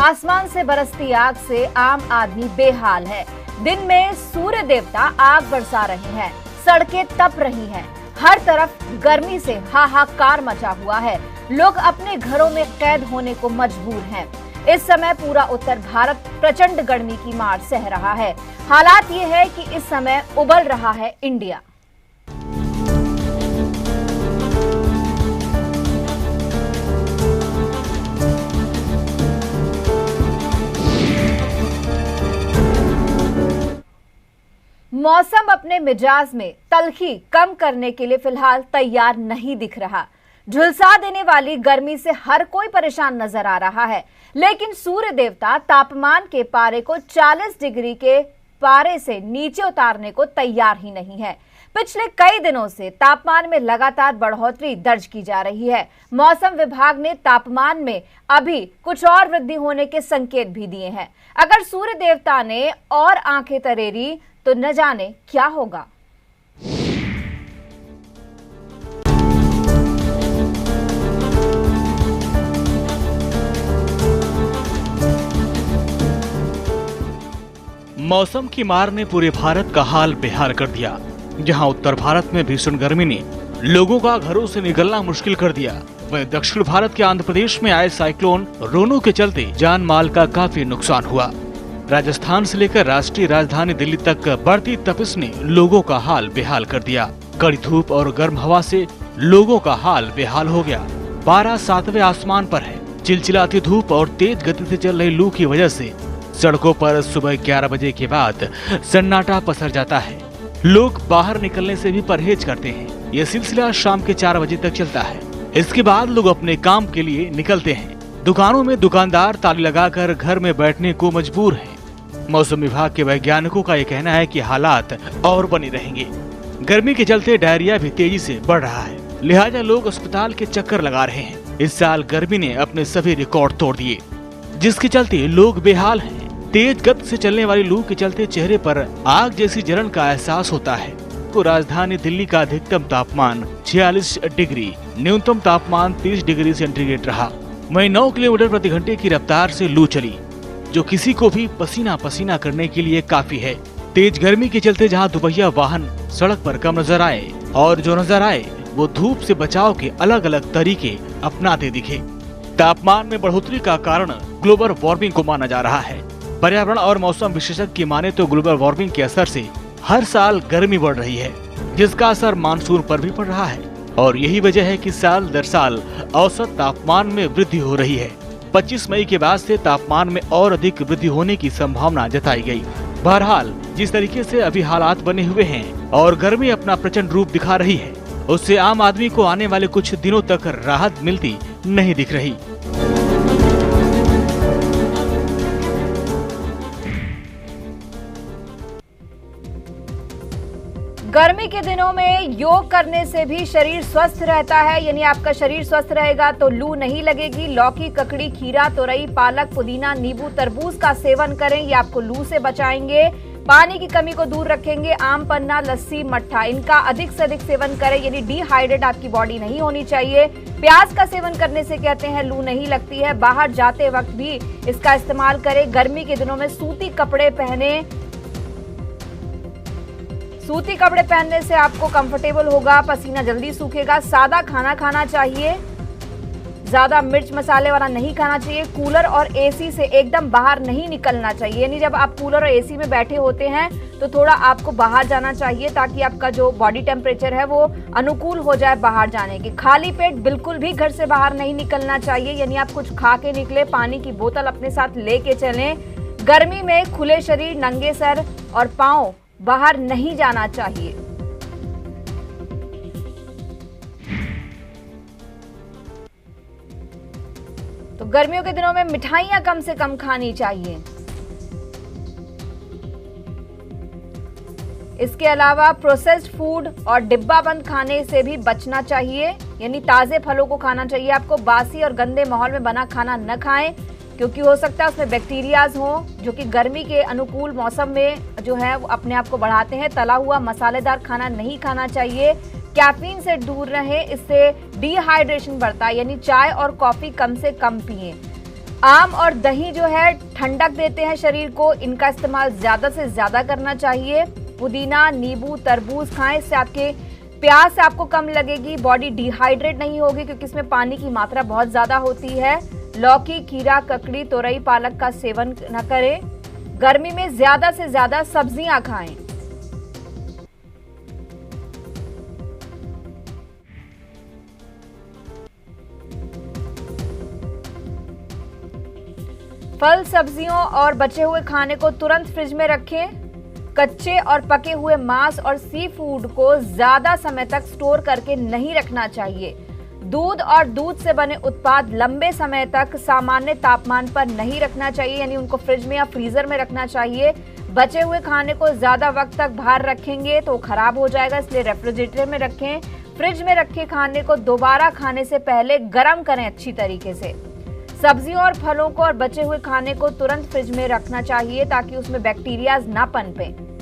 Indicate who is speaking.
Speaker 1: आसमान से बरसती आग से आम आदमी बेहाल है। दिन में सूर्य देवता आग बरसा रहे हैं, सड़कें तप रही हैं, हर तरफ गर्मी से हाहाकार मचा हुआ है। लोग अपने घरों में कैद होने को मजबूर हैं। इस समय पूरा उत्तर भारत प्रचंड गर्मी की मार सह रहा है। हालात ये है कि इस समय उबल रहा है इंडिया। मौसम अपने मिजाज में तल्खी कम करने के लिए फिलहाल तैयार नहीं दिख रहा। झुलसा देने वाली गर्मी से हर कोई परेशान नजर आ रहा है, लेकिन सूर्य देवता तापमान के पारे को 40 डिग्री के पारे से नीचे उतारने को तैयार ही नहीं है। पिछले कई दिनों से तापमान में लगातार बढ़ोतरी दर्ज की जा रही है। मौसम विभाग ने तापमान में अभी कुछ और वृद्धि होने के संकेत भी दिए हैं। अगर सूर्य देवता ने और आंखें तरेरी तो न जाने क्या होगा।
Speaker 2: मौसम की मार ने पूरे भारत का हाल बेहाल कर दिया। जहां उत्तर भारत में भीषण गर्मी ने लोगों का घरों से निकलना मुश्किल कर दिया, वहीं दक्षिण भारत के आंध्र प्रदेश में आए साइक्लोन रोनो के चलते जान माल का काफी नुकसान हुआ। राजस्थान से लेकर राष्ट्रीय राजधानी दिल्ली तक बढ़ती तपिश ने लोगों का हाल बेहाल कर दिया। कड़ी धूप और गर्म हवा से लोगों का हाल बेहाल हो गया। 12 सातवें आसमान पर है। चिलचिलाती धूप और तेज गति से चल रही लू की वजह से सड़कों पर सुबह 11 बजे के बाद सन्नाटा पसर जाता है। लोग बाहर निकलने से भी परहेज करते हैं। यह सिलसिला शाम के 4 बजे तक चलता है। इसके बाद लोग अपने काम के लिए निकलते हैं। दुकानों में दुकानदार ताले लगाकर घर में बैठने को मजबूर हैं। मौसम विभाग के वैज्ञानिकों का यह कहना है कि हालात और बने रहेंगे। गर्मी के चलते डायरिया भी तेजी से बढ़ रहा है, लिहाजा लोग अस्पताल के चक्कर लगा रहे हैं। इस साल गर्मी ने अपने सभी रिकॉर्ड तोड़ दिए, जिसके चलते लोग बेहाल हैं। तेज गति से चलने वाली लू के चलते चेहरे पर आग जैसी जलन का एहसास होता है। तो राजधानी दिल्ली का अधिकतम तापमान 46 डिग्री, न्यूनतम तापमान 30 डिग्री सेंटीग्रेड रहा। वहीं 9 किलोमीटर प्रति घंटे की रफ्तार से लू चली, जो किसी को भी पसीना पसीना करने के लिए काफी है। तेज गर्मी के चलते जहां दुपहिया वाहन सड़क पर कम नजर आए और जो नजर आए वो धूप से बचाव के अलग अलग तरीके अपनाते दिखे। तापमान में बढ़ोतरी का कारण ग्लोबल वार्मिंग को माना जा रहा है। पर्यावरण और मौसम विशेषज्ञ की माने तो ग्लोबल वार्मिंग के असर से हर साल गर्मी बढ़ रही है, जिसका असर मानसून पर भी पड़ रहा है। और यही वजह है कि साल दर साल औसत तापमान में वृद्धि हो रही है। 25 मई के बाद से तापमान में और अधिक वृद्धि होने की संभावना जताई गई। बहरहाल जिस तरीके से अभी हालात बने हुए हैं और गर्मी अपना प्रचंड रूप दिखा रही है, उससे आम आदमी को आने वाले कुछ दिनों तक राहत मिलती नहीं दिख रही।
Speaker 1: गर्मी के दिनों में योग करने से भी शरीर स्वस्थ रहता है। यानी आपका शरीर स्वस्थ रहेगा तो लू नहीं लगेगी। लौकी, ककड़ी, खीरा, तोरई, पालक, पुदीना, नींबू, तरबूज का सेवन करें, ये आपको लू से बचाएंगे। पानी की कमी को दूर रखेंगे। आम पन्ना, लस्सी, मट्ठा, इनका अधिक से अधिक सेवन करें। यानी डिहाइड्रेट आपकी बॉडी नहीं होनी चाहिए। प्याज का सेवन करने से कहते हैं लू नहीं लगती है। बाहर जाते वक्त भी इसका इस्तेमाल करें। गर्मी के दिनों में सूती कपड़े पहने। सूती कपड़े पहनने से आपको कंफर्टेबल होगा, पसीना जल्दी सूखेगा। सादा खाना खाना चाहिए, ज्यादा मिर्च मसाले वाला नहीं खाना चाहिए। कूलर और एसी से एकदम बाहर नहीं निकलना चाहिए। यानी जब आप कूलर और एसी में बैठे होते हैं तो थोड़ा आपको बाहर जाना चाहिए, ताकि आपका जो बॉडी टेम्परेचर है वो अनुकूल हो जाए बाहर जाने के। खाली पेट बिल्कुल भी घर से बाहर नहीं निकलना चाहिए। यानी आप कुछ खा के निकले, पानी की बोतल अपने साथ लेके चलें। गर्मी में खुले शरीर, नंगे सर और पांव बाहर नहीं जाना चाहिए। तो गर्मियों के दिनों में मिठाइयां कम से कम खानी चाहिए। इसके अलावा प्रोसेस्ड फूड और डिब्बा बंद खाने से भी बचना चाहिए। यानी ताजे फलों को खाना चाहिए आपको। बासी और गंदे माहौल में बना खाना न खाएं, क्योंकि हो सकता है उसमें बैक्टीरियाज हों, जो कि गर्मी के अनुकूल मौसम में जो है वो अपने आप को बढ़ाते हैं। तला हुआ मसालेदार खाना नहीं खाना चाहिए। कैफीन से दूर रहें, इससे डिहाइड्रेशन बढ़ता है। यानी चाय और कॉफी कम से कम पिएं। आम और दही जो है ठंडक देते हैं शरीर को, इनका इस्तेमाल ज्यादा से ज्यादा करना चाहिए। पुदीना, नींबू, तरबूज खाएं, इससे आपके प्यास आपको कम लगेगी, बॉडी डिहाइड्रेट नहीं होगी क्योंकि इसमें पानी की मात्रा बहुत ज्यादा होती है। लौकी, खीरा, ककड़ी, तोरई, पालक का सेवन न करें। गर्मी में ज्यादा से ज्यादा सब्जियां खाएं। फल, सब्जियों और बचे हुए खाने को तुरंत फ्रिज में रखें। कच्चे और पके हुए मांस और सी फूड को ज्यादा समय तक स्टोर करके नहीं रखना चाहिए। दूध और दूध से बने उत्पाद लंबे समय तक सामान्य तापमान पर नहीं रखना चाहिए, यानी उनको फ्रिज में या फ्रीजर में रखना चाहिए। बचे हुए खाने को ज्यादा वक्त तक बाहर रखेंगे तो खराब हो जाएगा, इसलिए रेफ्रिजरेटर में रखें। फ्रिज में रखे खाने को दोबारा खाने से पहले गर्म करें अच्छी तरीके से। सब्जियों और फलों को और बचे हुए खाने को तुरंत फ्रिज में रखना चाहिए ताकि उसमें बैक्टीरिया ना पनपें।